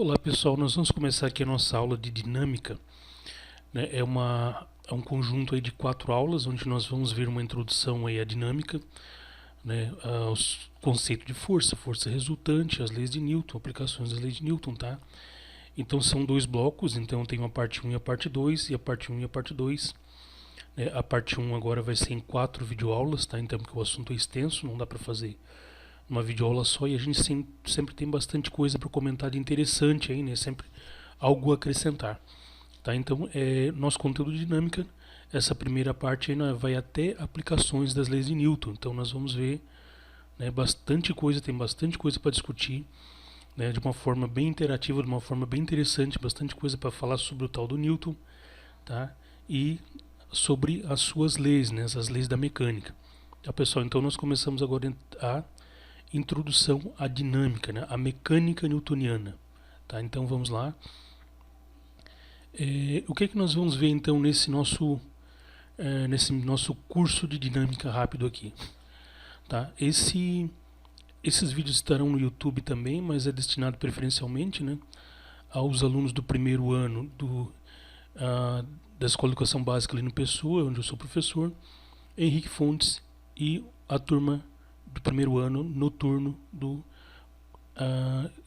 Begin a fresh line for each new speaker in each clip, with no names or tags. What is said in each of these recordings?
Olá pessoal, nós vamos começar aqui a nossa aula de dinâmica, né? É um conjunto aí de 4 aulas, onde nós vamos ver uma introdução aí à dinâmica, né? Os conceitos de força, força resultante, as leis de Newton, aplicações das leis de Newton, tá? Então são 2 blocos, então tem a parte 1 e a parte 2, e a parte 1 e a parte 2. Né? A parte 1 agora vai ser em 4 videoaulas, tá? Então porque o assunto é extenso, não dá para fazer uma videoaula só, e a gente sempre tem bastante coisa para comentar de interessante aí, né? Sempre algo a acrescentar, tá? Então, nosso conteúdo de dinâmica, essa primeira parte aí, né, vai até aplicações das leis de Newton. Então, nós vamos ver, né, bastante coisa, tem bastante coisa para discutir, né, de uma forma bem interativa, de uma forma bem interessante, bastante coisa para falar sobre o tal do Newton, tá? E sobre as suas leis, né, as leis da mecânica. Tá, pessoal? Então, nós começamos agora a introdução à dinâmica, né? A mecânica newtoniana. Tá? Então vamos lá. O que nós vamos ver então nesse nosso curso de dinâmica rápido aqui? Tá? Esses vídeos estarão no YouTube também, mas é destinado preferencialmente, né, aos alunos do primeiro ano da Escola de Educação Básica ali no Pessoa, onde eu sou professor, Henrique Fontes, e a turma do primeiro ano noturno do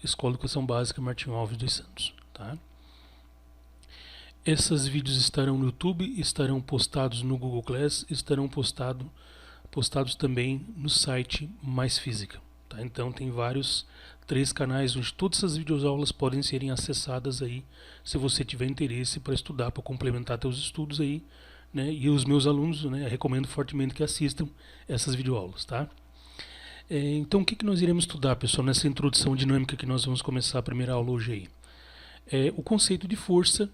Escola de Educação Básica Martim Alves dos Santos. Tá? Esses vídeos estarão no YouTube, estarão postados no Google Class, estarão postados também no site Mais Física. Tá? Então tem 3 canais onde todas essas videoaulas podem serem acessadas aí, se você tiver interesse para estudar, para complementar seus estudos aí, né? E os meus alunos, né, recomendo fortemente que assistam essas videoaulas, tá? Então, o que nós iremos estudar, pessoal, nessa introdução dinâmica que nós vamos começar a primeira aula hoje aí? O conceito de força,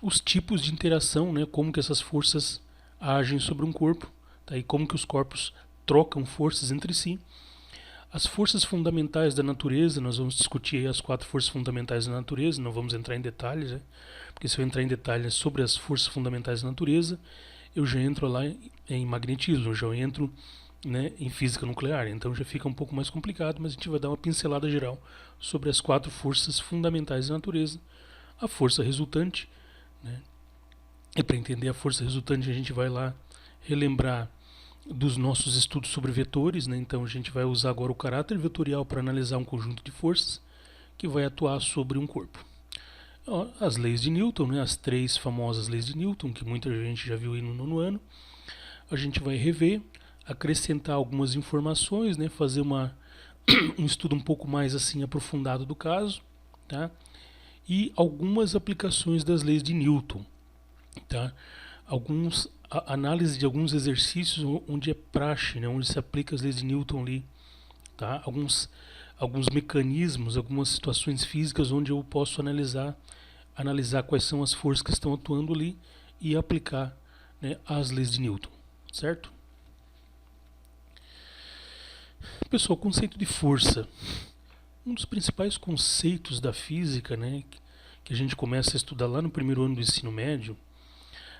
os tipos de interação, né, como que essas forças agem sobre um corpo, tá, e como que os corpos trocam forças entre si. As forças fundamentais da natureza, nós vamos discutir aí as 4 forças fundamentais da natureza, não vamos entrar em detalhes, né, porque se eu entrar em detalhes sobre as forças fundamentais da natureza, eu já entro lá em magnetismo, eu já entro, né, em física nuclear, então já fica um pouco mais complicado, mas a gente vai dar uma pincelada geral sobre as 4 forças fundamentais da natureza. A força resultante, né, e para entender a força resultante a gente vai lá relembrar dos nossos estudos sobre vetores, né, então a gente vai usar agora o caráter vetorial para analisar um conjunto de forças que vai atuar sobre um corpo. As leis de Newton, né, as 3 famosas leis de Newton, que muita gente já viu aí no 9º ano, a gente vai rever, acrescentar algumas informações, né, fazer um estudo um pouco mais assim aprofundado do caso, tá? E algumas aplicações das leis de Newton, tá? Análise de alguns exercícios onde é praxe, né, onde se aplica as leis de Newton ali, tá? Alguns mecanismos, algumas situações físicas onde eu posso analisar quais são as forças que estão atuando ali e aplicar, né, as leis de Newton, certo? Pessoal, conceito de força. Um dos principais conceitos da física, né, que a gente começa a estudar lá no primeiro ano do ensino médio,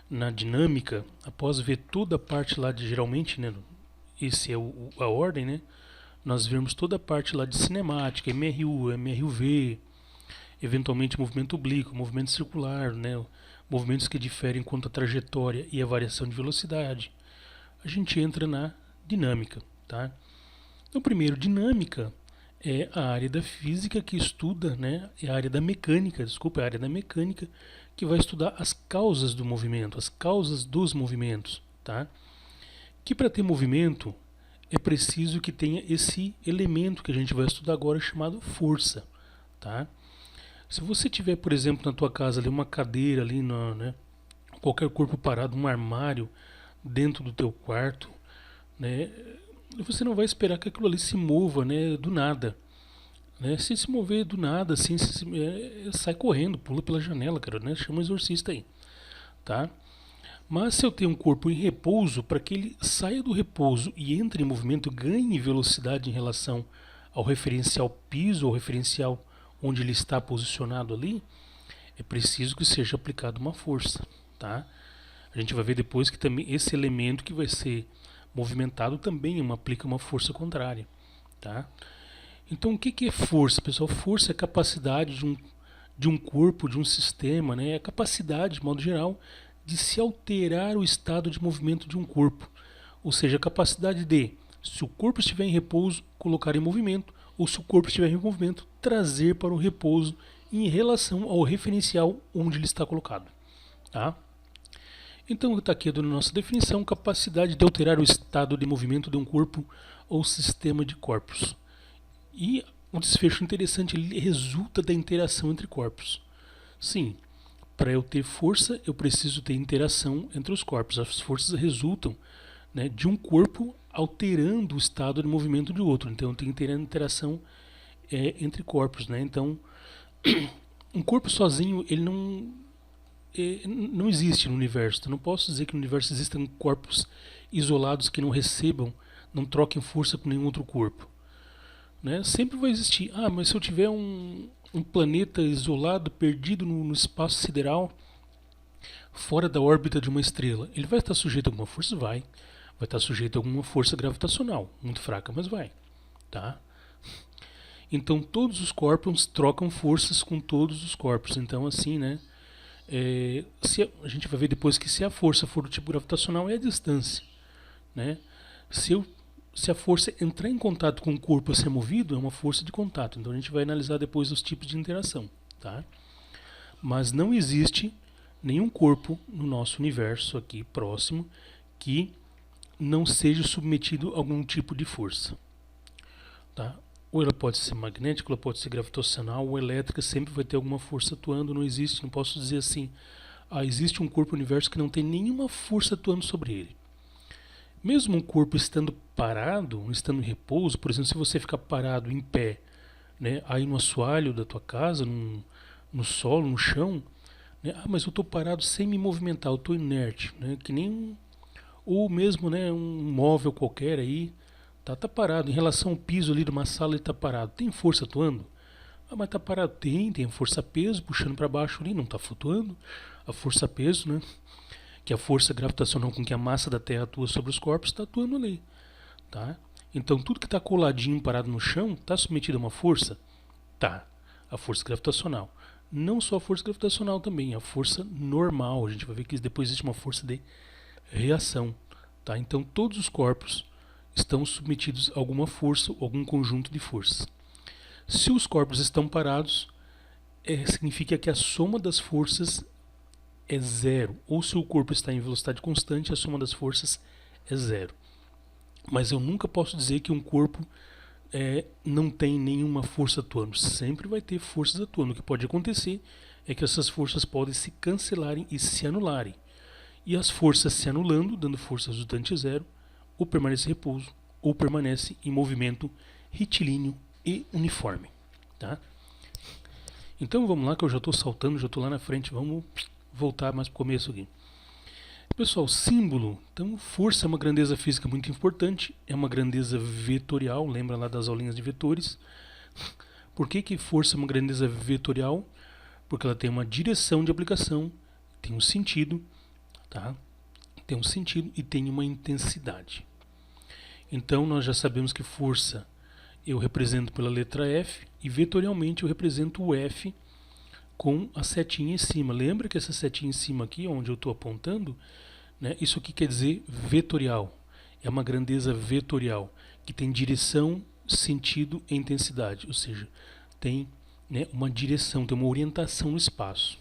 na dinâmica, após ver toda a parte lá de, geralmente, né, esse é a ordem, né, nós vemos toda a parte lá de cinemática, MRU, MRUV, eventualmente movimento oblíquo, movimento circular, né, movimentos que diferem quanto à trajetória e a variação de velocidade. A gente entra na dinâmica, tá? Então, primeiro, dinâmica é a área da física que estuda, né, é a área da mecânica, desculpa, é a área da mecânica que vai estudar as causas do movimento, as causas dos movimentos, tá? Que para ter movimento é preciso que tenha esse elemento que a gente vai estudar agora chamado força, tá? Se você tiver, por exemplo, na tua casa ali uma cadeira ali, né, qualquer corpo parado, um armário dentro do teu quarto, né, você não vai esperar que aquilo ali se mova, né, do nada. Né? Se mover do nada, assim, sai correndo, pula pela janela, cara, né? Chama o exorcista aí, tá? Mas se eu tenho um corpo em repouso, para que ele saia do repouso e entre em movimento, ganhe velocidade em relação ao referencial piso, ou referencial onde ele está posicionado ali, é preciso que seja aplicada uma força, tá? A gente vai ver depois que também esse elemento que vai ser movimentado também aplica uma força contrária, tá? Então o que é força, pessoal? Força é a capacidade de um corpo, de um sistema, né, é a capacidade, de modo geral, de se alterar o estado de movimento de um corpo. Ou seja, a capacidade de, se o corpo estiver em repouso, colocar em movimento, ou se o corpo estiver em movimento, trazer para o repouso em relação ao referencial onde ele está colocado. Tá? Então está aqui a nossa definição, capacidade de alterar o estado de movimento de um corpo ou sistema de corpos. E um desfecho interessante, ele resulta da interação entre corpos. Sim, para eu ter força, eu preciso ter interação entre os corpos. As forças resultam, né, de um corpo alterando o estado de movimento de outro. Então tem que ter interação entre corpos. Né? Então, um corpo sozinho, ele não existe no universo. Eu não posso dizer que no universo existem corpos isolados que não recebam, não troquem força com nenhum outro corpo. Né? Sempre vai existir. Ah, mas se eu tiver um planeta isolado, perdido no espaço sideral, fora da órbita de uma estrela, ele vai estar sujeito a alguma força? Vai. Vai estar sujeito a alguma força gravitacional, muito fraca, mas vai. Tá? Então todos os corpos trocam forças com todos os corpos. Então assim, né? Se a gente vai ver depois que se a força for do tipo gravitacional é a distância, né? Se a força entrar em contato com o corpo a ser movido, é uma força de contato. Então a gente vai analisar depois os tipos de interação, tá? Mas não existe nenhum corpo no nosso universo aqui próximo que não seja submetido a algum tipo de força, tá? Ou ela pode ser magnética, ela pode ser gravitacional, ou elétrica, sempre vai ter alguma força atuando. Não existe, não posso dizer assim, existe um corpo universo que não tem nenhuma força atuando sobre ele. Mesmo um corpo estando parado, estando em repouso, por exemplo, se você ficar parado em pé, né, aí no assoalho da tua casa, no solo, no chão, né, mas eu estou parado sem me movimentar, eu estou inerte, né, que nem ou mesmo, né, um móvel qualquer aí, tá parado. Em relação ao piso ali de uma sala, ele está parado. Tem força atuando? Ah, mas está parado. Tem força-peso puxando para baixo ali, não está flutuando. A força-peso, né, que é a força gravitacional com que a massa da Terra atua sobre os corpos, está atuando ali. Tá? Então tudo que está coladinho, parado no chão, está submetido a uma força? Tá. A força gravitacional. Não só a força gravitacional também, a força normal. A gente vai ver que depois existe uma força de reação. Tá? Então todos os corpos estão submetidos a alguma força ou algum conjunto de forças. Se os corpos estão parados, significa que a soma das forças é zero. Ou se o corpo está em velocidade constante, a soma das forças é zero. Mas eu nunca posso dizer que um corpo não tem nenhuma força atuando. Sempre vai ter forças atuando. O que pode acontecer é que essas forças podem se cancelarem e se anularem. E as forças se anulando, dando força resultante zero, ou permanece em repouso, ou permanece em movimento retilíneo e uniforme. Tá? Então vamos lá, que eu já estou saltando, já estou lá na frente. Vamos voltar mais para o começo aqui. Pessoal, símbolo. Então, força é uma grandeza física muito importante. É uma grandeza vetorial. Lembra lá das aulinhas de vetores. Por que força é uma grandeza vetorial? Porque ela tem uma direção de aplicação, tem um sentido, tá? Tem um sentido e tem uma intensidade. Então nós já sabemos que força eu represento pela letra F e vetorialmente eu represento o F com a setinha em cima. Lembra que essa setinha em cima aqui, onde eu estou apontando, né, isso aqui quer dizer vetorial. É uma grandeza vetorial que tem direção, sentido e intensidade. Ou seja, tem, né, uma direção, tem uma orientação no espaço.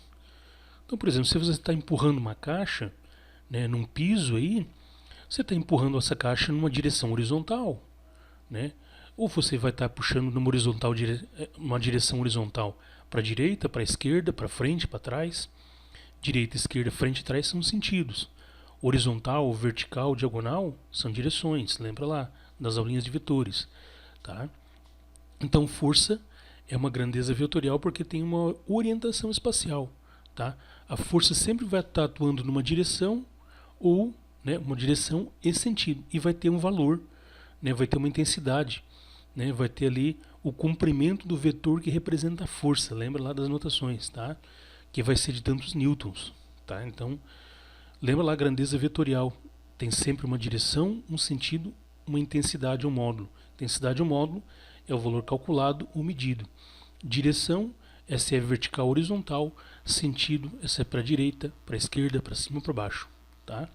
Então, por exemplo, se você está empurrando uma caixa, né, num piso aí, você está empurrando essa caixa numa direção horizontal, né? Ou você vai estar puxando numa direção horizontal para a direita, para a esquerda, para frente, para trás. Direita, esquerda, frente e trás são sentidos. Horizontal, vertical, diagonal são direções. Lembra lá das aulinhas de vetores, tá? Então, força é uma grandeza vetorial porque tem uma orientação espacial, tá? A força sempre vai estar atuando numa direção ou, né, uma direção e sentido e vai ter um valor, né, vai ter uma intensidade, né, vai ter ali o comprimento do vetor que representa a força. Lembra lá das notações, tá? Que vai ser de tantos newtons, tá? Então, lembra lá a grandeza vetorial. Tem sempre uma direção, um sentido, uma intensidade, um módulo. Intensidade ou módulo é o valor calculado ou medido. Direção essa é vertical horizontal, sentido, essa é para a direita, para a esquerda, para cima, para baixo, tá?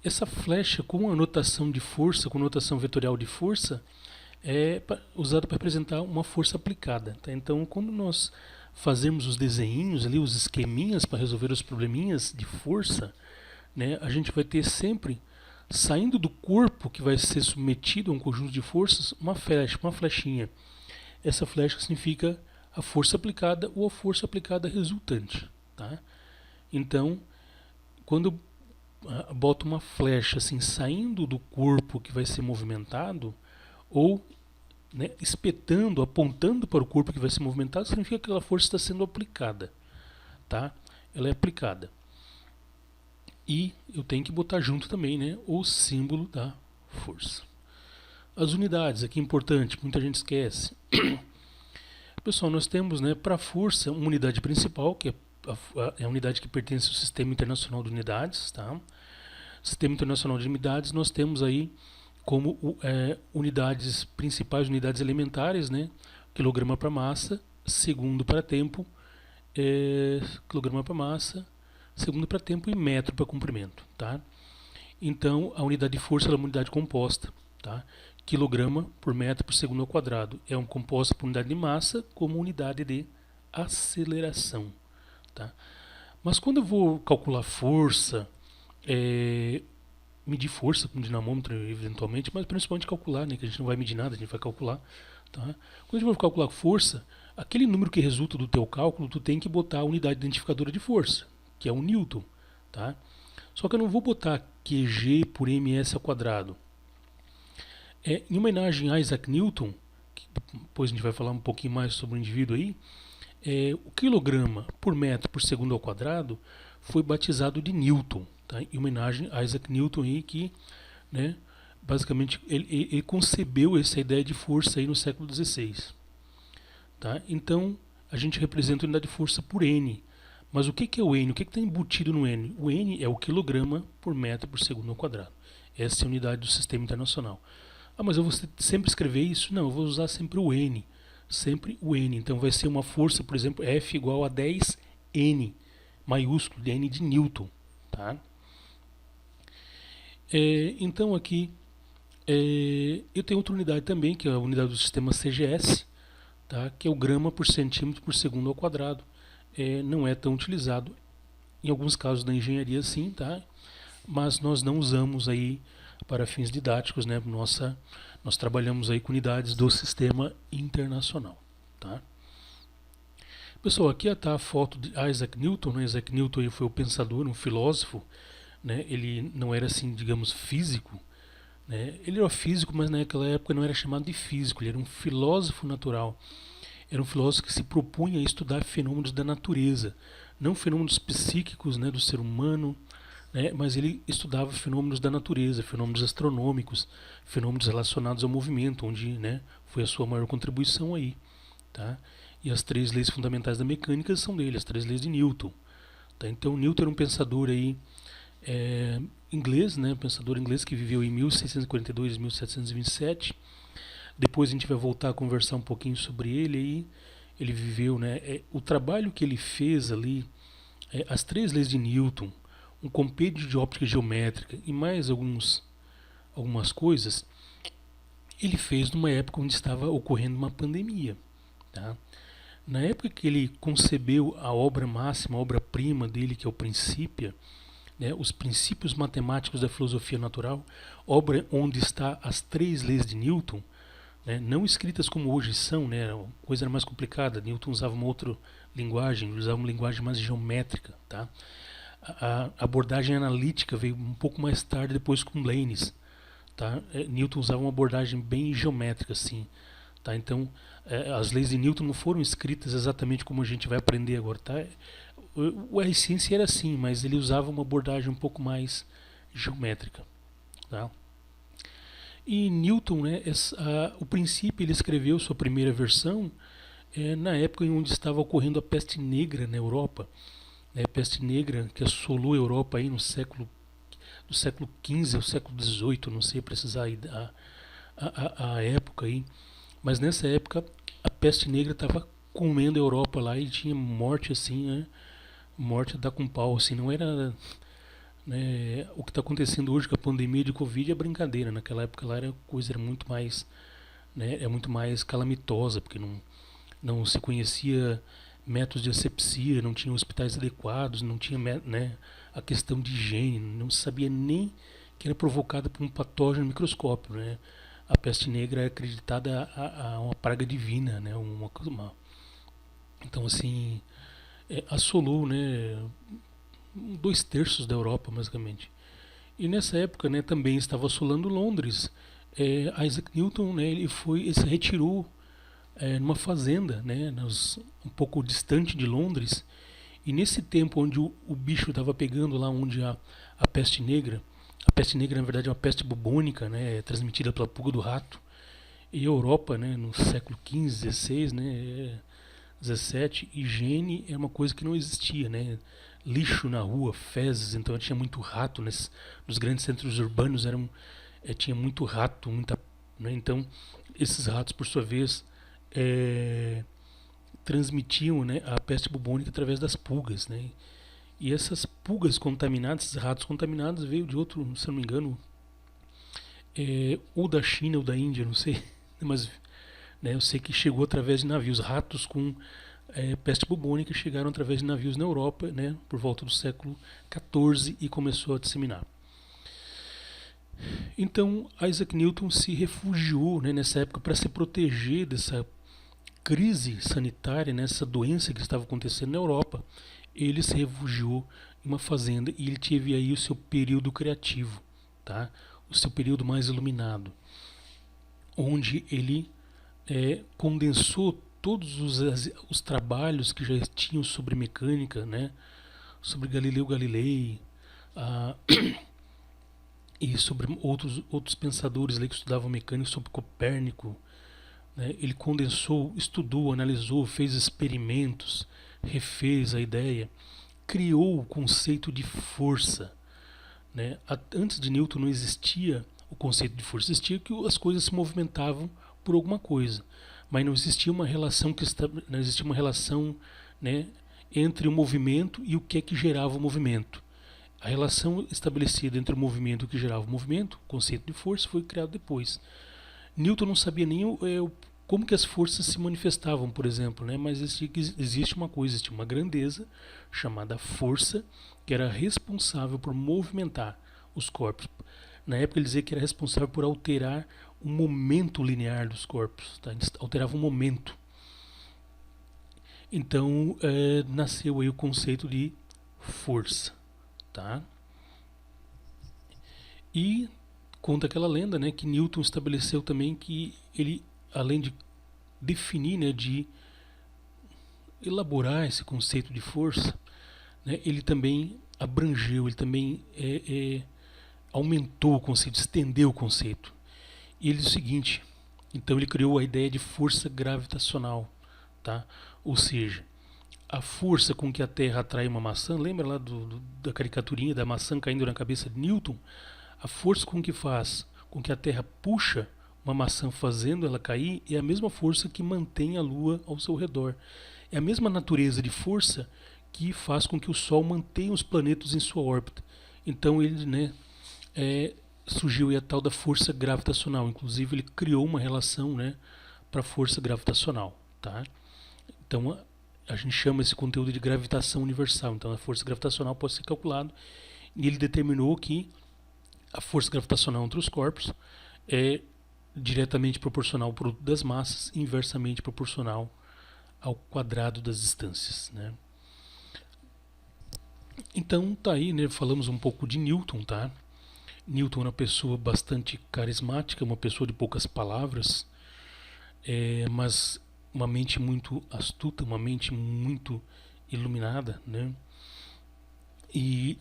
Essa flecha com a notação de força, com notação vetorial de força, é usada para representar uma força aplicada, tá? Então, quando nós fazemos os desenhinhos ali, os esqueminhas para resolver os probleminhas de força, né, a gente vai ter sempre, saindo do corpo que vai ser submetido a um conjunto de forças, uma flechinha. Essa flecha significa a força aplicada ou a força aplicada resultante, tá? Então, quando eu boto uma flecha assim saindo do corpo que vai ser movimentado, ou, né, espetando, apontando para o corpo que vai ser movimentado, significa que aquela força está sendo aplicada, tá? Ela é aplicada. E eu tenho que botar junto também, né, o símbolo da força. As unidades, aqui é importante, muita gente esquece. Pessoal, nós temos, né, para a força uma unidade principal, que é a unidade que pertence ao Sistema Internacional de Unidades, tá? Sistema Internacional de Unidades, nós temos aí como unidades principais, unidades elementares, né? Quilograma para massa, segundo para tempo, quilograma para massa, segundo para tempo e metro para comprimento, tá? Então, a unidade de força é uma unidade composta, tá? Quilograma por metro por segundo ao quadrado é composta por unidade de massa como unidade de aceleração, tá? Mas quando eu vou calcular força, medir força com dinamômetro eventualmente, mas principalmente calcular, né, que a gente não vai medir nada, a gente vai calcular, tá? Quando a gente vai calcular força, aquele número que resulta do teu cálculo, tu tem que botar a unidade identificadora de força, que é o Newton, tá? Só que eu não vou botar QG por ms ao quadrado. Em homenagem a Isaac Newton, que depois a gente vai falar um pouquinho mais sobre o indivíduo aí, o quilograma por metro por segundo ao quadrado foi batizado de Newton, tá? Em homenagem a Isaac Newton aí, que, né, basicamente ele concebeu essa ideia de força aí no século XVI, tá? Então a gente representa a unidade de força por N. Mas o que é o N? O que está embutido no N? O N é o quilograma por metro por segundo ao quadrado. Essa é a unidade do Sistema Internacional. Ah, mas eu vou sempre escrever isso? Não, eu vou usar sempre o N. Sempre o N. Então vai ser uma força, por exemplo, F igual a 10N, maiúsculo, de N de Newton, tá? Então aqui eu tenho outra unidade também, que é a unidade do sistema CGS, tá? Que é o grama por centímetro por segundo ao quadrado. Não é tão utilizado em alguns casos da engenharia, sim, tá? Mas nós não usamos aí para fins didáticos, né? Nós trabalhamos aí com unidades do sistema internacional, tá? Pessoal, aqui está a foto de Isaac Newton, né? Isaac Newton foi o pensador, um filósofo, né? Ele não era assim, digamos, físico, né? Ele era físico, mas naquela época não era chamado de físico, ele era um filósofo natural. Era um filósofo que se propunha a estudar fenômenos da natureza, não fenômenos psíquicos, né, do ser humano, né, mas ele estudava fenômenos da natureza, fenômenos astronômicos, fenômenos relacionados ao movimento, onde, né, foi a sua maior contribuição aí, tá? E as 3 leis fundamentais da mecânica são dele, as 3 leis de Newton, tá? Então Newton era um pensador aí inglês, né, um pensador inglês que viveu em 1642 e 1727. Depois a gente vai voltar a conversar um pouquinho sobre ele aí. Ele viveu, né? O trabalho que ele fez ali, as 3 leis de Newton, um compêndio de óptica geométrica e mais algumas coisas, ele fez numa época onde estava ocorrendo uma pandemia, tá? Na época que ele concebeu a obra máxima, a obra-prima dele, que é o Principia, né, os princípios matemáticos da filosofia natural, obra onde está as 3 leis de Newton, né, não escritas como hoje são, né, a coisa era mais complicada. Newton usava uma outra linguagem, usava uma linguagem mais geométrica, tá? A abordagem analítica veio um pouco mais tarde, depois com Leibniz, tá? Newton usava uma abordagem bem geométrica, assim, tá? Então as leis de Newton não foram escritas exatamente como a gente vai aprender agora, tá? A essência era assim, mas ele usava uma abordagem um pouco mais geométrica, tá? E Newton, né, o princípio, ele escreveu sua primeira versão na época em onde estava ocorrendo a peste negra na Europa, né, peste negra que assolou a Europa aí do século XV ao século XVIII, não sei precisar a época aí, Mas nessa época a peste negra estava comendo a Europa lá e tinha morte assim, né? Morte a dar com pau, assim, não era, né, o que está acontecendo hoje com a pandemia de Covid é brincadeira. Naquela época lá era coisa era muito mais, né, é muito mais calamitosa, porque não se conhecia métodos de asepsia, não tinha hospitais adequados, não tinha, né, a questão de higiene, não se sabia nem que era provocada por um patógeno microscópio, né? A peste negra é acreditada a uma praga divina, né? Então assim, assolou, né, 2/3 da Europa, basicamente. E nessa época, né, também estava assolando Londres. Isaac Newton, né, ele se retirou numa fazenda, né, um pouco distante de Londres. E nesse tempo onde o bicho estava pegando lá onde a peste negra na verdade é uma peste bubônica, né, transmitida pela pulga do rato. E a Europa, né, no século XV, XVI, né, 17, higiene é uma coisa que não existia, né? Lixo na rua, fezes, então tinha muito rato nos grandes centros urbanos tinha muito rato, muita, né? Então esses ratos, por sua vez, é, transmitiam, né, a peste bubônica através das pulgas, né? E essas pulgas contaminadas, esses ratos contaminados, veio de outro, se não me engano, ou da China ou da Índia, não sei, mas, né, eu sei que chegou através de navios, ratos com peste bubônica chegaram através de navios na Europa, né, por volta do século XIV e começou a disseminar. Então Isaac Newton se refugiou, né, nessa época para se proteger dessa crise sanitária, nessa doença que estava acontecendo na Europa. Ele se refugiou em uma fazenda e ele teve aí o seu período criativo, tá? O seu período mais iluminado, onde ele condensou todos os trabalhos que já tinham sobre mecânica, né, sobre Galileu Galilei, ah, e sobre outros pensadores que estudavam mecânica, sobre Copérnico, né. Ele condensou, estudou, analisou, fez experimentos, refez a ideia, criou o conceito de força, né. Antes de Newton não existia o conceito de força, existia que as coisas se movimentavam por alguma coisa, mas não existia uma relação não existia uma relação, né, entre o movimento e o que é que gerava o movimento. A relação estabelecida entre o movimento e o que gerava o movimento, o conceito de força, foi criado depois. Newton não sabia nem como que as forças se manifestavam, por exemplo, né? Mas existe uma coisa, existe uma grandeza chamada força, que era responsável por movimentar os corpos. Na época ele dizia que era responsável por alterar o momento linear dos corpos, tá? Alterava o momento. Então nasceu aí o conceito de força, tá? E conta aquela lenda, né, que Newton estabeleceu também que ele, além de definir, né, de elaborar esse conceito de força, né, ele também abrangeu, ele também aumentou o conceito, estendeu o conceito. E ele diz o seguinte: então ele criou a ideia de força gravitacional, tá? Ou seja, a força com que a Terra atrai uma maçã, lembra lá da caricaturinha da maçã caindo na cabeça de Newton? A força com que faz com que a Terra puxa uma maçã fazendo ela cair é a mesma força que mantém a Lua ao seu redor. É a mesma natureza de força que faz com que o Sol mantenha os planetas em sua órbita. Então ele, né, surgiu aí a tal da força gravitacional. Inclusive ele criou uma relação, né, para a força gravitacional, tá? Então a gente chama esse conteúdo de gravitação universal. Então a força gravitacional pode ser calculada e ele determinou que a força gravitacional entre os corpos é diretamente proporcional ao produto das massas e inversamente proporcional ao quadrado das distâncias, né? Então tá aí, né? Falamos um pouco de Newton, tá? Newton é uma pessoa bastante carismática, uma pessoa de poucas palavras, mas uma mente muito astuta, uma mente muito iluminada, né? E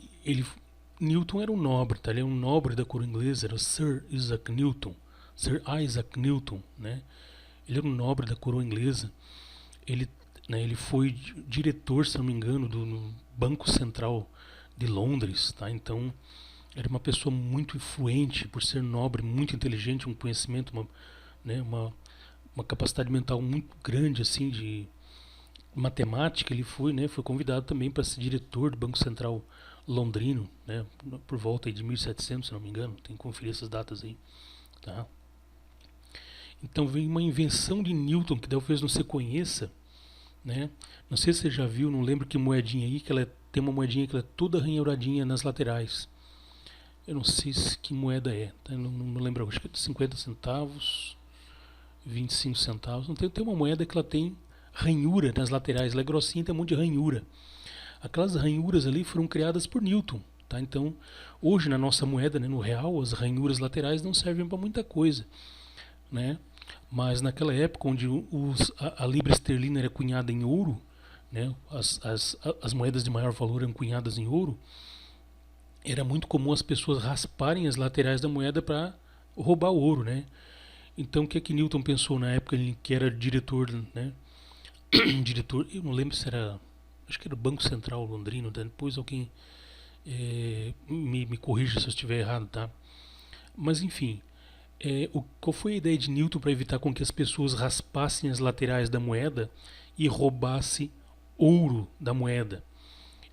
Newton era um nobre, tá? Ele é um nobre da coroa inglesa, era Sir Isaac Newton, Sir Isaac Newton, né? Ele era um nobre da coroa inglesa. Ele, né, ele foi diretor, se não me engano, do Banco Central de Londres, tá? Então era uma pessoa muito influente por ser nobre, muito inteligente, um conhecimento, né, uma capacidade mental muito grande assim de matemática. Ele foi, né, foi convidado também para ser diretor do Banco Central londrino, né, por volta de 1700, se não me engano. Tem que conferir essas datas aí, tá? Então vem uma invenção de Newton que talvez você conheça, né? Não sei se você já viu, não lembro que moedinha aí, que ela tem uma moedinha que ela é toda ranhuradinha nas laterais. Eu não sei que moeda é, tá? Não lembro, acho que é de 50 centavos, 25 centavos. Não tem uma moeda que ela tem ranhura nas laterais, ela é grossinha, tem um monte de ranhura. Aquelas ranhuras ali foram criadas por Newton, tá? Então, hoje na nossa moeda, né, no real, as ranhuras laterais não servem para muita coisa, né? Mas naquela época, onde a libra esterlina era cunhada em ouro, né, as moedas de maior valor eram cunhadas em ouro, era muito comum as pessoas rasparem as laterais da moeda para roubar o ouro, né? Então, o que é que Newton pensou na época em que era diretor, né? Diretor, eu não lembro se era, acho que era o Banco Central londrino, né? Depois alguém me corrija se eu estiver errado, tá? Mas enfim, qual foi a ideia de Newton para evitar com que as pessoas raspassem as laterais da moeda e roubassem ouro da moeda?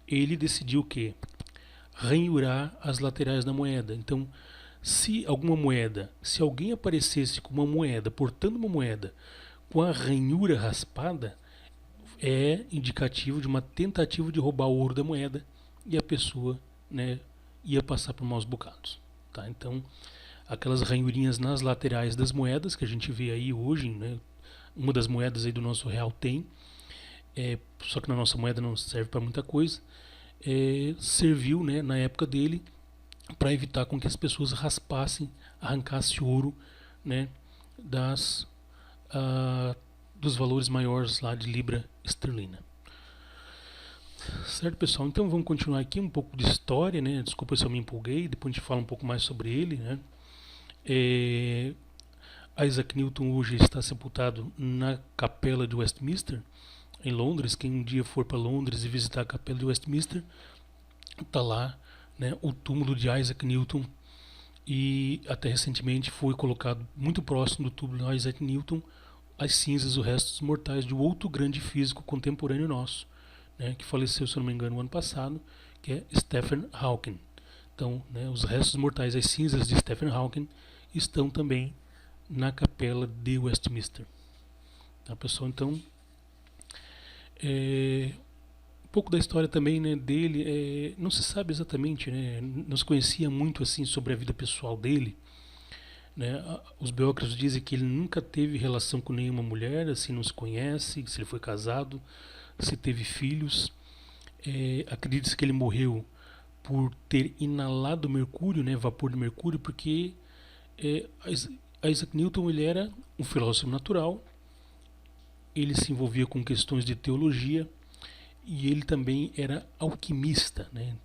Ele decidiu o quê? Ranhurar as laterais da moeda. Então, se alguém aparecesse com uma moeda, portando uma moeda com a ranhura raspada, é indicativo de uma tentativa de roubar o ouro da moeda e a pessoa, né, ia passar por maus bocados, tá? Então, aquelas ranhurinhas nas laterais das moedas que a gente vê aí hoje, né, uma das moedas aí do nosso real tem, só que na nossa moeda não serve para muita coisa, serviu, né, na época dele para evitar com que as pessoas raspassem, arrancassem ouro, né, dos valores maiores lá de libra esterlina. Certo, pessoal? Então vamos continuar aqui um pouco de história, né? Desculpa se eu me empolguei, depois a gente fala um pouco mais sobre ele, né? Isaac Newton hoje está sepultado na Capela de Westminster, em Londres. Quem um dia for para Londres e visitar a Capela de Westminster, está lá, né, o túmulo de Isaac Newton, e até recentemente foi colocado muito próximo do túmulo de Isaac Newton as cinzas, os restos mortais de outro grande físico contemporâneo nosso, né, que faleceu, se não me engano, no ano passado, que é Stephen Hawking. Então, né, os restos mortais, as cinzas de Stephen Hawking estão também na Capela de Westminster. Tá, pessoal? Então, um pouco da história também, né, dele, não se sabe exatamente, né, não se conhecia muito assim sobre a vida pessoal dele, né. Os biógrafos dizem que ele nunca teve relação com nenhuma mulher, assim, não se conhece se ele foi casado, se teve filhos. Acredita-se que ele morreu por ter inalado mercúrio, né, vapor de mercúrio, porque Isaac Newton ele era um filósofo natural, ele se envolvia com questões de teologia e ele também era alquimista, né?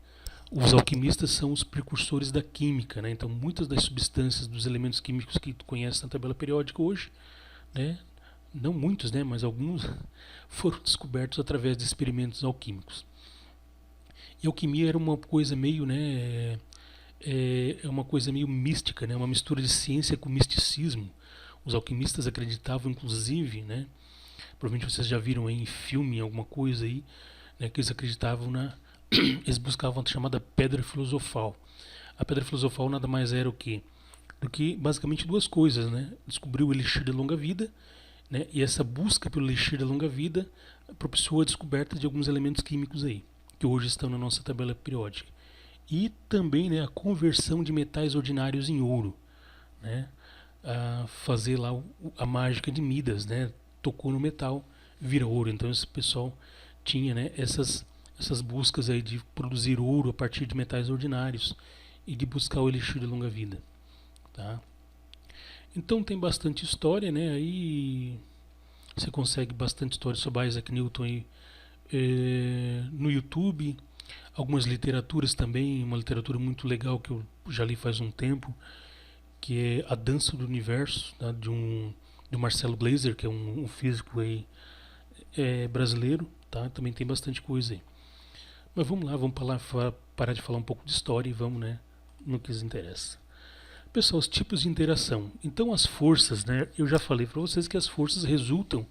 Os alquimistas são os precursores da química, né? Então muitas das substâncias, dos elementos químicos que tu conhece na tabela periódica hoje, né, não muitos, né, mas alguns foram descobertos através de experimentos alquímicos. E a alquimia era uma coisa meio, né, uma coisa meio mística, né, uma mistura de ciência com misticismo. Os alquimistas acreditavam, inclusive, né, provavelmente vocês já viram aí em filme, em alguma coisa aí, né, que eles acreditavam eles buscavam a chamada pedra filosofal. A pedra filosofal nada mais era o quê? Do que basicamente duas coisas, né? Descobriu o elixir da longa vida, né? E essa busca pelo elixir da longa vida propiciou a descoberta de alguns elementos químicos aí, que hoje estão na nossa tabela periódica. E também, né, a conversão de metais ordinários em ouro, né? A fazer lá a mágica de Midas, né? Tocou no metal, vira ouro. Então esse pessoal tinha, né, essas buscas aí de produzir ouro a partir de metais ordinários e de buscar o elixir de longa vida, tá? Então tem bastante história, né? Aí você consegue bastante história sobre Isaac Newton aí, no YouTube, algumas literaturas também, uma literatura muito legal que eu já li faz um tempo, que é A Dança do Universo, tá? de Marcelo Glazer, que é um físico aí, brasileiro, tá? Também tem bastante coisa aí. Mas vamos lá, vamos parar de falar um pouco de história e vamos, né, no que nos interessa. Pessoal, os tipos de interação. Então as forças, né, eu já falei para vocês que as forças resultam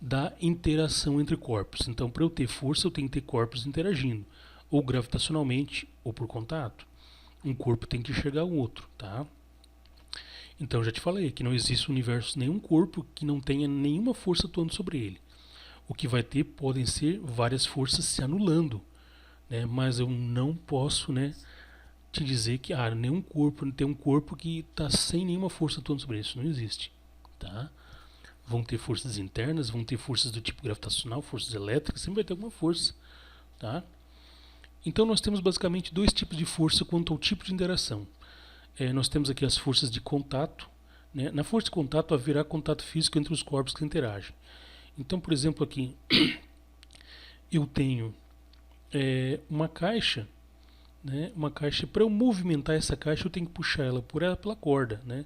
da interação entre corpos. Então, para eu ter força, eu tenho que ter corpos interagindo, ou gravitacionalmente, ou por contato. Um corpo tem que enxergar o outro, tá? Então, eu já te falei que não existe no universo nenhum corpo que não tenha nenhuma força atuando sobre ele. O que vai ter podem ser várias forças se anulando, né? Mas eu não posso, né, te dizer que nenhum corpo tem um corpo que está sem nenhuma força atuando sobre isso. Não existe, tá? Vão ter forças internas, vão ter forças do tipo gravitacional, forças elétricas, sempre vai ter alguma força, tá? Então nós temos basicamente dois tipos de força quanto ao tipo de interação. Nós temos aqui as forças de contato, né? Na força de contato haverá contato físico entre os corpos que interagem. Então, por exemplo, aqui eu tenho uma caixa, né? Uma caixa, para eu movimentar essa caixa eu tenho que puxar ela pela corda, né?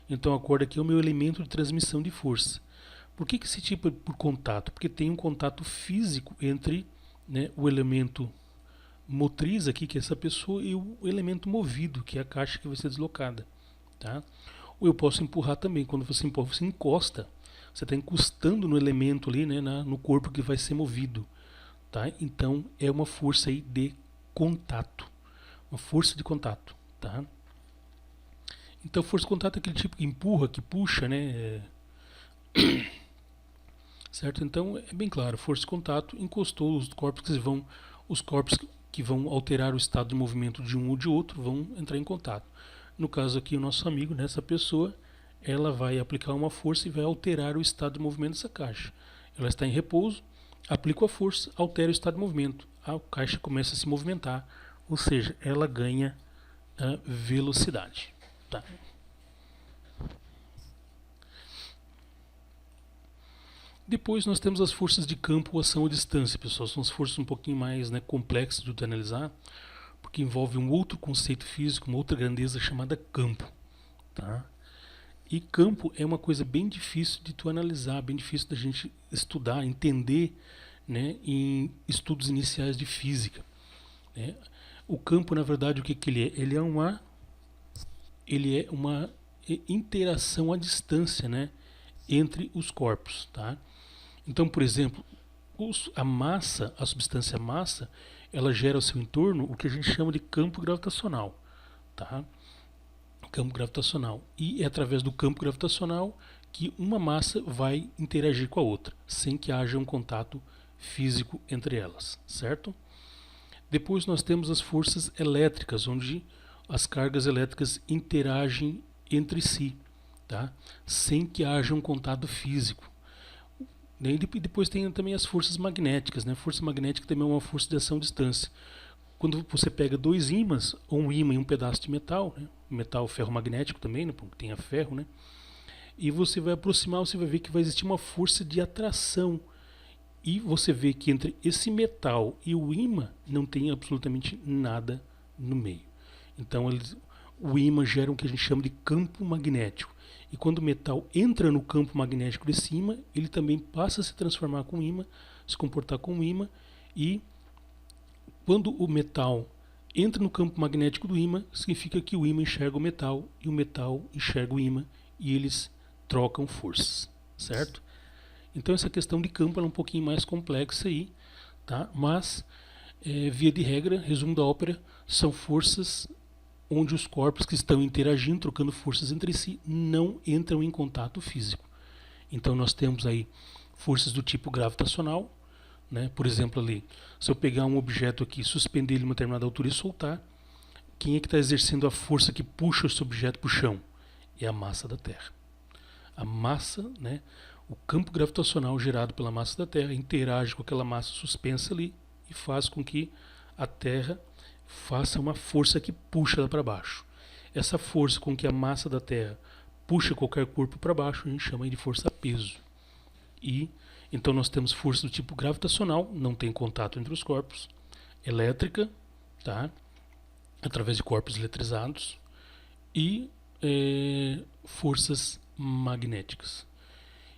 Então a corda aqui é o meu elemento de transmissão de força. Por que esse tipo é por contato? Porque tem um contato físico entre, né, o elemento motriz aqui, que é essa pessoa, e o elemento movido, que é a caixa que vai ser deslocada. Tá? Ou eu posso empurrar também. Quando você empurra, você encosta. Você está encostando no elemento ali, né, no corpo que vai ser movido. Tá? Então é uma força aí de contato. Uma força de contato. Tá? Então, força de contato é aquele tipo que empurra, que puxa, né? Certo? Então, é bem claro, força de contato encostou os corpos que vão alterar o estado de movimento de um ou de outro vão entrar em contato. No caso aqui, o nosso amigo, nessa pessoa, ela vai aplicar uma força e vai alterar o estado de movimento dessa caixa. Ela está em repouso, aplica a força, altera o estado de movimento. A caixa começa a se movimentar, ou seja, ela ganha a velocidade. Tá. Depois nós temos as forças de campo ou ação à distância, pessoal. São as forças um pouquinho mais, né, complexas de analisar, porque envolve um outro conceito físico, uma outra grandeza chamada campo. Tá? E campo é uma coisa bem difícil de tu analisar, bem difícil da gente estudar, entender, né, em estudos iniciais de física. Né? O campo, na verdade, o que ele é? Ele é uma interação à distância, né, entre os corpos, tá? Então, por exemplo, a massa, a substância massa, ela gera ao seu entorno o que a gente chama de campo gravitacional, tá? Campo gravitacional. E é através do campo gravitacional que uma massa vai interagir com a outra, sem que haja um contato físico entre elas, certo? Depois nós temos as forças elétricas, onde as cargas elétricas interagem entre si, tá? Sem que haja um contato físico. E depois tem também as forças magnéticas, né? Força magnética também é uma força de ação à distância. Quando você pega dois ímãs, ou um ímã e um pedaço de metal, né? Metal ferromagnético também, né? Porque tem a ferro, né? E você vai aproximar, você vai ver que vai existir uma força de atração. E você vê que entre esse metal e o ímã não tem absolutamente nada no meio. Então o ímã gera o que a gente chama de campo magnético. E quando o metal entra no campo magnético desse ímã, ele também passa a se transformar com o ímã, se comportar como ímã, e quando o metal entra no campo magnético do ímã, significa que o ímã enxerga o metal e o metal enxerga o ímã e eles trocam forças, certo? Então essa questão de campo é um pouquinho mais complexa aí, tá? Mas, via de regra, resumo da ópera, são forças onde os corpos que estão interagindo, trocando forças entre si, não entram em contato físico. Então nós temos aí forças do tipo gravitacional, né? Por exemplo ali, se eu pegar um objeto aqui, suspender ele a uma determinada altura e soltar, quem é que está exercendo a força que puxa esse objeto para o chão? É a massa da Terra. A massa, né? O campo gravitacional gerado pela massa da Terra interage com aquela massa suspensa ali e faz com que a Terra faça uma força que puxa ela para baixo. Essa força com que a massa da Terra puxa qualquer corpo para baixo, a gente chama de força-peso. E então nós temos força do tipo gravitacional, não tem contato entre os corpos, elétrica, tá? Através de corpos eletrizados, e forças magnéticas.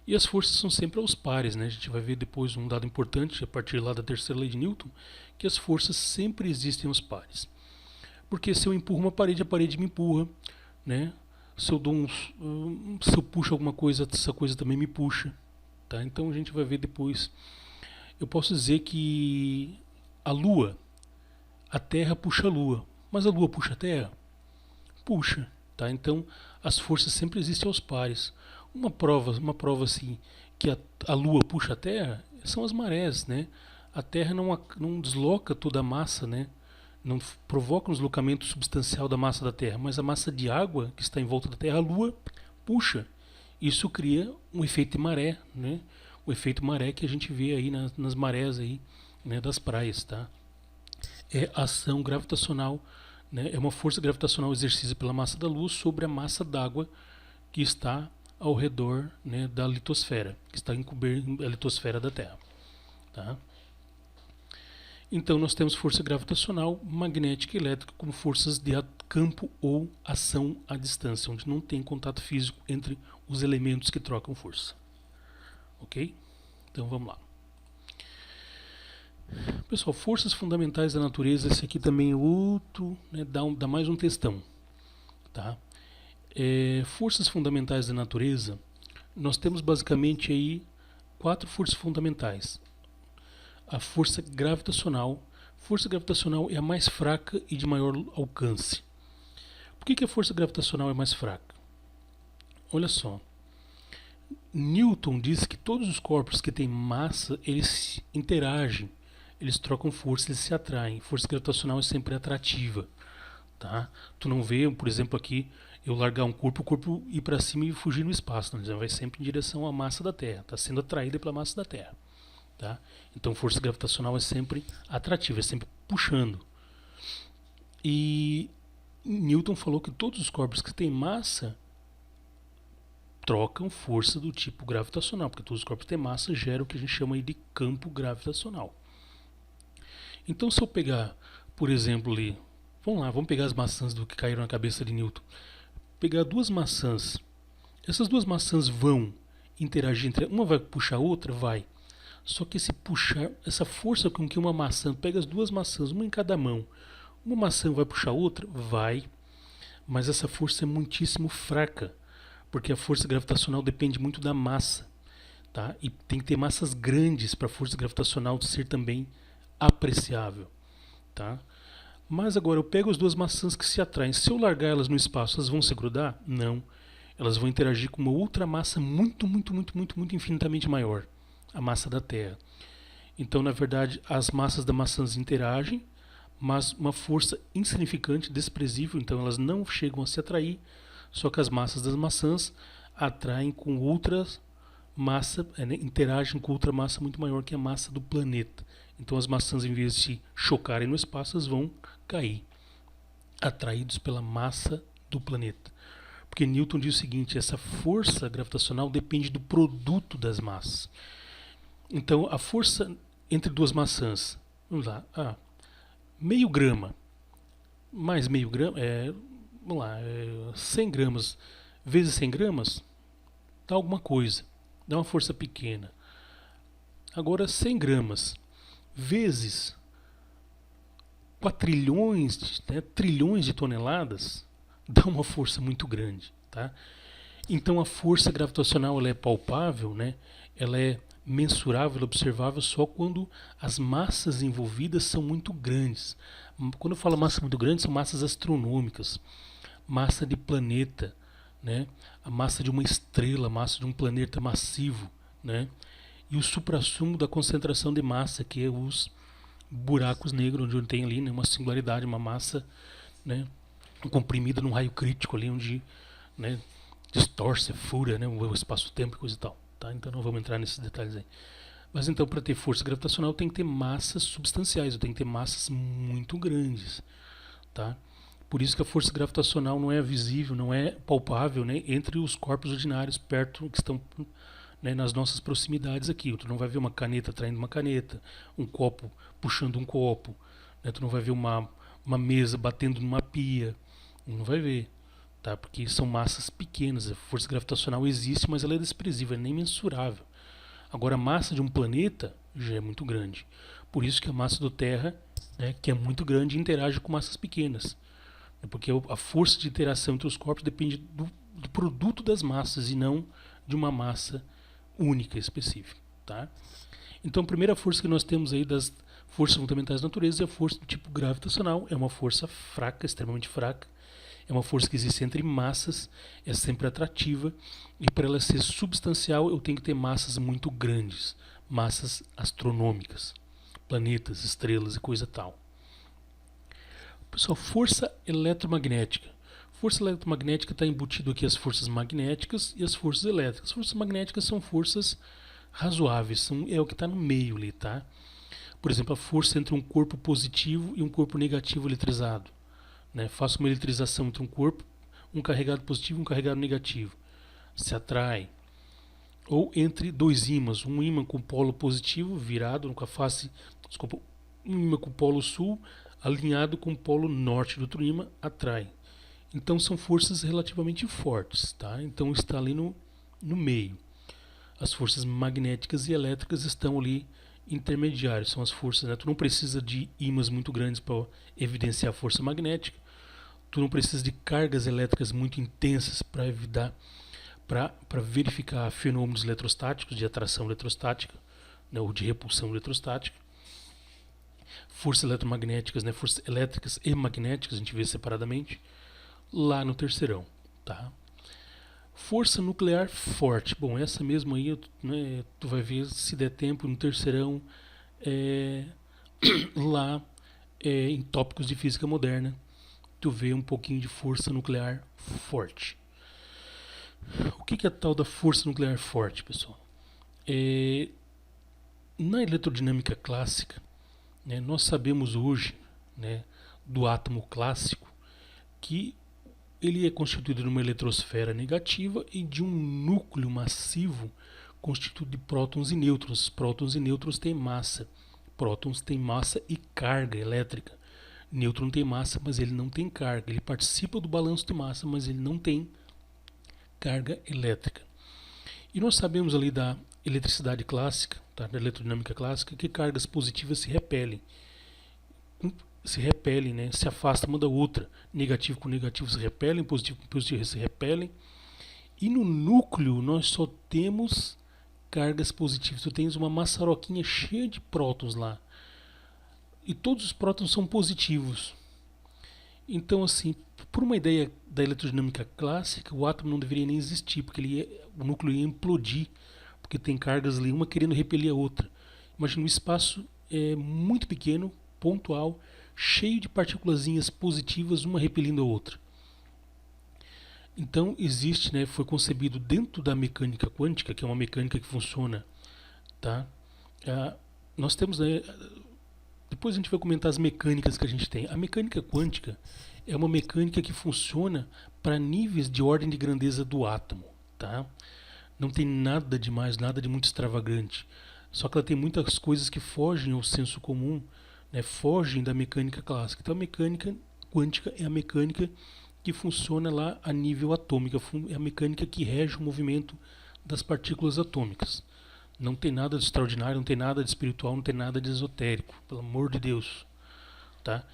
E as forças são sempre aos pares, né? A gente vai ver depois um dado importante, a partir lá da terceira lei de Newton, que as forças sempre existem aos pares. Porque se eu empurro uma parede, a parede me empurra, né? Se eu se eu puxo alguma coisa, essa coisa também me puxa, tá? Então a gente vai ver depois. Eu posso dizer que a Lua, a Terra puxa a Lua, mas a Lua puxa a Terra? Puxa, tá? Então as forças sempre existem aos pares. Uma prova assim que a Lua puxa a Terra são as marés, né? A Terra não desloca toda a massa, né? Não provoca um deslocamento substancial da massa da Terra, mas a massa de água que está em volta da Terra, a Lua, puxa. Isso cria um efeito de maré, né? O efeito maré que a gente vê aí nas marés aí, né, das praias, tá? É ação gravitacional, né? É uma força gravitacional exercida pela massa da luz sobre a massa d'água que está ao redor, né, da litosfera, que está encoberta a litosfera da Terra, tá? Então nós temos força gravitacional, magnética e elétrica como forças de campo ou ação à distância, onde não tem contato físico entre os elementos que trocam força. Ok? Então vamos lá. Pessoal, forças fundamentais da natureza, esse aqui também é outro, né, dá mais um textão. Tá? Forças fundamentais da natureza, nós temos basicamente aí 4 forças fundamentais. A força gravitacional. Força gravitacional é a mais fraca e de maior alcance. Por que a força gravitacional é mais fraca? Olha só. Newton diz que todos os corpos que têm massa, eles interagem, eles trocam força, eles se atraem. Força gravitacional é sempre atrativa. Tá? Tu não vê, por exemplo, aqui, eu largar um corpo, o corpo ir para cima e fugir no espaço. Não, vai sempre em direção à massa da Terra. Está sendo atraída pela massa da Terra. Tá? Então força gravitacional é sempre atrativa, é sempre puxando. E Newton falou que todos os corpos que têm massa trocam força do tipo gravitacional, porque todos os corpos que têm massa geram o que a gente chama aí de campo gravitacional. Então se eu pegar, por exemplo, ali, vamos pegar as maçãs do que caíram na cabeça de Newton. Pegar 2 maçãs, essas 2 maçãs vão interagir entre uma vai puxar a outra, vai. Só que esse puxar, essa força com que uma maçã, pega as 2 maçãs, uma em cada mão, uma maçã vai puxar a outra? Vai, mas essa força é muitíssimo fraca, porque a força gravitacional depende muito da massa, tá? E tem que ter massas grandes para a força gravitacional ser também apreciável, tá? Mas agora eu pego as 2 maçãs que se atraem, se eu largar elas no espaço, elas vão se grudar? Não, elas vão interagir com uma outra massa muito infinitamente maior, a massa da Terra. Então, na verdade, as massas das maçãs interagem, mas uma força insignificante, desprezível, então elas não chegam a se atrair, só que as massas das maçãs atraem com outras massa, interagem com outra massa muito maior que a massa do planeta. Então as maçãs, em vez de se chocarem no espaço, elas vão cair, atraídos pela massa do planeta. Porque Newton diz o seguinte, essa força gravitacional depende do produto das massas. Então a força entre 2 maçãs, vamos lá, meio grama mais meio grama, vamos lá, 100 gramas vezes 100 gramas, dá alguma coisa, dá uma força pequena. Agora 100 gramas vezes quatrilhões, trilhões de toneladas, dá uma força muito grande, tá? Então a força gravitacional ela é palpável, né? Ela é mensurável, observável só quando as massas envolvidas são muito grandes. Quando eu falo massa muito grande, são massas astronômicas, massa de planeta, né? A massa de uma estrela, a massa de um planeta massivo, né? E o suprassumo da concentração de massa, que é os buracos negros, onde tem ali, né, uma singularidade, uma massa, né, comprimida num raio crítico ali, onde, né, distorce, fura, né, o espaço-tempo e coisa e tal. Tá? Então não vamos entrar nesses detalhes aí. Mas então, para ter força gravitacional, tem que ter massas substanciais, tem que ter massas muito grandes. Tá? Por isso que a força gravitacional não é visível, não é palpável, né, entre os corpos ordinários perto, que estão, né, nas nossas proximidades aqui. Tu não vai ver uma caneta atraindo uma caneta, um copo puxando um copo, né? Tu não vai ver uma mesa batendo numa pia, não vai ver, tá? Porque são massas pequenas. A força gravitacional existe, mas ela é desprezível, é nem mensurável. Agora a massa de um planeta já é muito grande. Por isso que a massa do Terra, né, que é muito grande, interage com massas pequenas. Porque a força de interação entre os corpos depende do produto das massas e não de uma massa única específica. Tá? Então, a primeira força que nós temos aí das forças fundamentais da natureza é a força do tipo gravitacional. É uma força fraca, extremamente fraca. É uma força que existe entre massas, é sempre atrativa, e para ela ser substancial eu tenho que ter massas muito grandes, massas astronômicas, planetas, estrelas e coisa tal. Pessoal, força eletromagnética. Força eletromagnética está embutido aqui as forças magnéticas e as forças elétricas. As forças magnéticas são forças razoáveis, é o que está no meio ali, tá? Por exemplo, a força entre um corpo positivo e um corpo negativo eletrizado. Né? Faço uma eletrização entre um corpo, um carregado positivo e um carregado negativo. Se atrai. Ou entre dois ímãs, um ímã com polo positivo virado com a face, desculpa, um ímã com polo sul alinhado com o polo norte do outro ímã, atrai. Então são forças relativamente fortes, tá? Então está ali no meio. As forças magnéticas e elétricas estão ali intermediárias, são as forças, né? Tu não precisa de ímãs muito grandes para evidenciar a força magnética, tu não precisa de cargas elétricas muito intensas para verificar fenômenos eletrostáticos, de atração eletrostática, né, ou de repulsão eletrostática. Forças eletromagnéticas, né, forças elétricas e magnéticas, a gente vê separadamente, lá no terceirão. Tá? Força nuclear forte. Bom, essa mesmo aí, né, tu vai ver se der tempo no terceirão, lá em tópicos de física moderna, tu vê um pouquinho de força nuclear forte. O que é a tal da força nuclear forte, pessoal? Na eletrodinâmica clássica, né, nós sabemos hoje, né, do átomo clássico que ele é constituído de uma eletrosfera negativa e de um núcleo massivo constituído de prótons e nêutrons. Prótons e nêutrons têm massa. Prótons têm massa e carga elétrica. Nêutron tem massa, mas ele não tem carga. Ele participa do balanço de massa, mas ele não tem carga elétrica. E nós sabemos ali da eletricidade clássica, tá, da eletrodinâmica clássica, que cargas positivas se repelem. Né, se afastam uma da outra. Negativo com negativo se repelem, positivo com positivo se repelem. E no núcleo nós só temos cargas positivas. Tu tens uma maçaroquinha cheia de prótons lá. E todos os prótons são positivos. Então, assim, por uma ideia da eletrodinâmica clássica, o átomo não deveria nem existir, porque o núcleo ia implodir, porque tem cargas ali, uma querendo repelir a outra. Imagina um espaço muito pequeno, pontual, cheio de partículazinhas positivas, uma repelindo a outra. Então existe, né, foi concebido dentro da mecânica quântica, que é uma mecânica que funciona, tá? Nós temos, né, depois a gente vai comentar as mecânicas que a gente tem. A mecânica quântica é uma mecânica que funciona para níveis de ordem de grandeza do átomo, tá? Não tem nada de mais, nada de muito extravagante. Só que ela tem muitas coisas que fogem ao senso comum, né, fogem da mecânica clássica. Então a mecânica quântica é a mecânica que funciona lá a nível atômico, é a mecânica que rege o movimento das partículas atômicas. Não tem nada de extraordinário, não tem nada de espiritual, não tem nada de esotérico, pelo amor de Deus. Tá?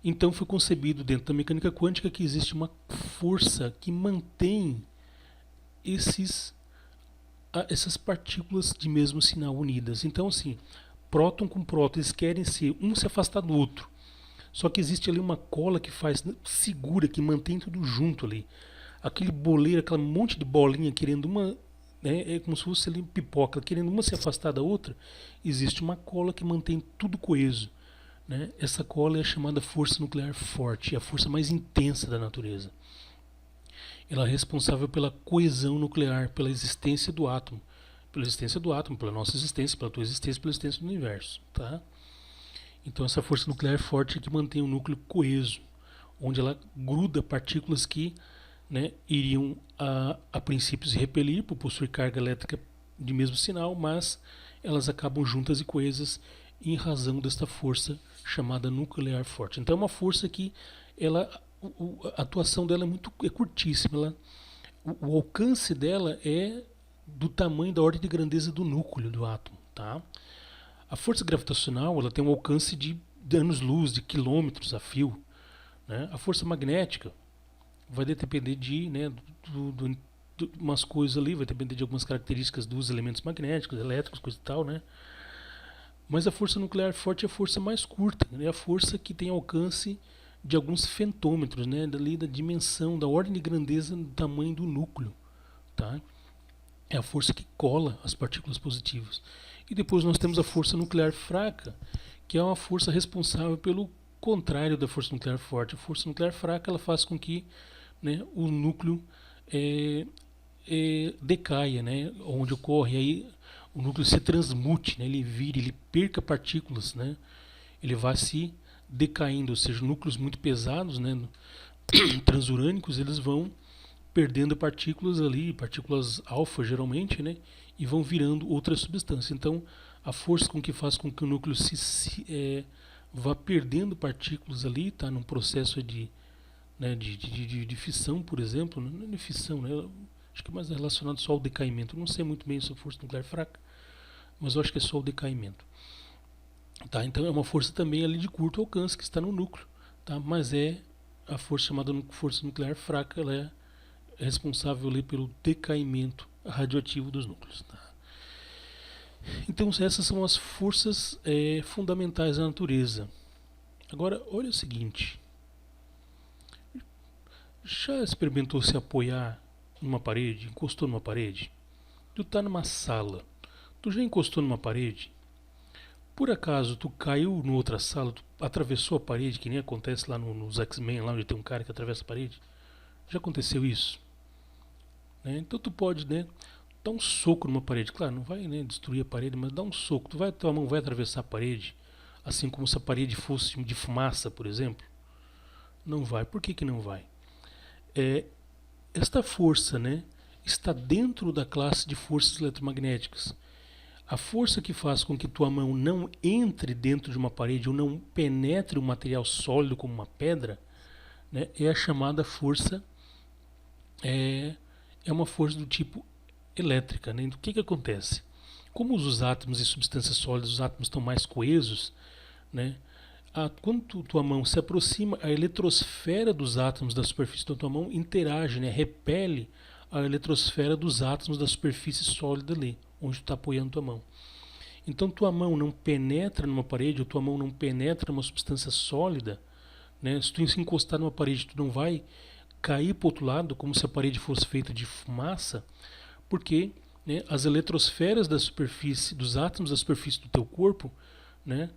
Então foi concebido dentro da mecânica quântica que existe uma força que mantém essas partículas de mesmo sinal unidas. Então, assim, próton com próton, eles querem se afastar do outro. Só que existe ali uma cola que segura, que mantém tudo junto ali. Aquele boleiro, aquele monte de bolinha querendo uma, né, é como se fosse ali pipoca, querendo uma se afastar da outra, existe uma cola que mantém tudo coeso. Né? Essa cola é a chamada força nuclear forte, é a força mais intensa da natureza. Ela é responsável pela coesão nuclear, pela existência do átomo. Pela nossa existência, pela tua existência, pela existência do universo. Tá? Então essa força nuclear forte é que mantém o núcleo coeso, onde ela gruda partículas que, né, iriam a princípio se repelir por possuir carga elétrica de mesmo sinal, mas elas acabam juntas e coesas em razão desta força chamada nuclear forte. Então é uma força que a atuação dela é curtíssima. O alcance dela é do tamanho da ordem de grandeza do núcleo do átomo. Tá? A força gravitacional ela tem um alcance de anos-luz, de quilômetros a fio. né? A força magnética vai depender de, né, umas coisas ali, vai depender de algumas características dos elementos magnéticos, elétricos, coisa e tal, né? Mas a força nuclear forte é a força mais curta, né? É a força que tem alcance de alguns fentômetros, né? Dali da dimensão, da ordem de grandeza do tamanho do núcleo, tá? É a força que cola as partículas positivas. E depois nós temos a força nuclear fraca, que é uma força responsável pelo contrário da força nuclear forte. A força nuclear fraca ela faz com que, né, o núcleo decaia, né, onde ocorre aí o núcleo se transmute, né, ele vira, ele perca partículas, né, ele vai se decaindo, ou seja, núcleos muito pesados, né, transurânicos, eles vão perdendo partículas ali, partículas alfa geralmente, né, e vão virando outras substâncias. Então, a força com que faz com que o núcleo vá perdendo partículas ali, tá, num processo de, né, de fissão, por exemplo, não é de fissão, né, acho que é mais relacionado só ao decaimento. Eu não sei muito bem sobre força nuclear fraca, mas eu acho que é só o decaimento. Tá, então é uma força também ali de curto alcance que está no núcleo, tá, mas é a força chamada força nuclear fraca, ela é responsável ali pelo decaimento radioativo dos núcleos. Tá? Então essas são as forças fundamentais da natureza. Agora, olha o seguinte. Já experimentou se apoiar numa parede? Encostou numa parede? Tu está numa sala. Tu já encostou numa parede? Por acaso tu caiu em outra sala, tu atravessou a parede, que nem acontece lá nos X-Men, lá onde tem um cara que atravessa a parede? Já aconteceu isso? Né? Então tu pode, né, dar um soco numa parede. Claro, não vai, né, destruir a parede, mas dá um soco. Tua mão vai atravessar a parede, assim como se a parede fosse de fumaça, por exemplo? Não vai. Por que não vai? Esta força, né, está dentro da classe de forças eletromagnéticas. A força que faz com que tua mão não entre dentro de uma parede ou não penetre um material sólido como uma pedra, né, é a chamada força, é uma força do tipo elétrica. Né? O que acontece? Como os átomos e substâncias sólidas, os átomos estão mais coesos, né? Quando tua mão se aproxima, a eletrosfera dos átomos da superfície da tua mão interage, né? Repele a eletrosfera dos átomos da superfície sólida ali, onde tu está apoiando tua mão. Então tua mão não penetra numa parede, ou tua mão não penetra numa substância sólida, né? Se tu se encostar numa parede, tu não vai cair para o outro lado, como se a parede fosse feita de fumaça, porque, né, as eletrosferas da superfície, dos átomos da superfície do teu corpo, né,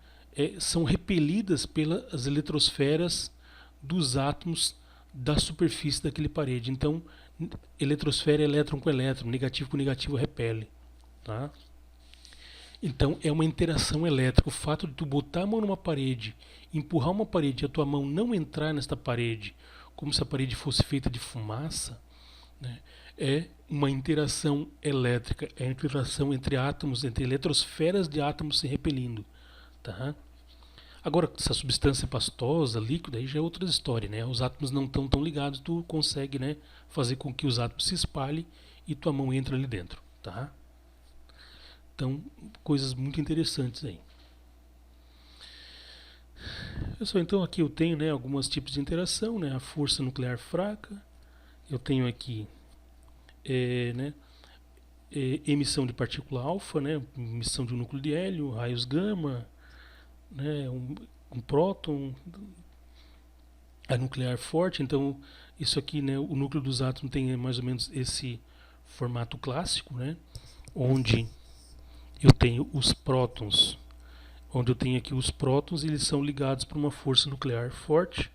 são repelidas pelas eletrosferas dos átomos da superfície daquele parede. Então, eletrosfera é elétron com elétron, negativo com negativo repele. Tá? Então, é uma interação elétrica. O fato de tu botar a mão numa parede, empurrar uma parede e a tua mão não entrar nesta parede, como se a parede fosse feita de fumaça, né, é uma interação elétrica, é a interação entre átomos, entre eletrosferas de átomos se repelindo. Tá? Agora, se a substância é pastosa, líquida, aí já é outra história, né? Os átomos não estão tão ligados, tu consegue, né, fazer com que os átomos se espalhem e tua mão entre ali dentro. Tá? Então, coisas muito interessantes aí. Pessoal, então aqui eu tenho, né, alguns tipos de interação, né? A força nuclear fraca, eu tenho aqui né, emissão de partícula alfa, né, emissão de um núcleo de hélio, raios gama, né, um próton, a nuclear forte. Então isso aqui, né, o núcleo dos átomos tem mais ou menos esse formato clássico, né, onde eu tenho os prótons, eles são ligados por uma força nuclear forte,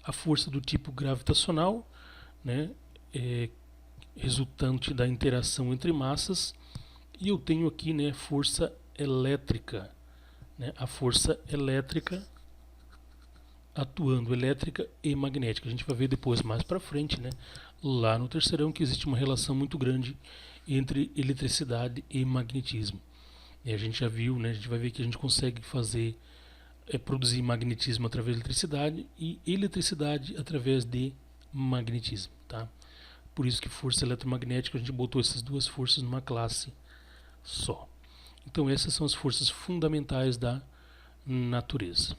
a força do tipo gravitacional, né, resultante da interação entre massas, e eu tenho aqui, né, força elétrica, né, a força elétrica atuando, elétrica e magnética. A gente vai ver depois, mais para frente, né, lá no terceirão, que existe uma relação muito grande entre eletricidade e magnetismo. E a gente já viu, né, a gente vai ver que a gente consegue produzir magnetismo através de eletricidade e eletricidade através de magnetismo. Tá? Por isso que força eletromagnética, a gente botou essas duas forças numa classe só. Então essas são as forças fundamentais da natureza.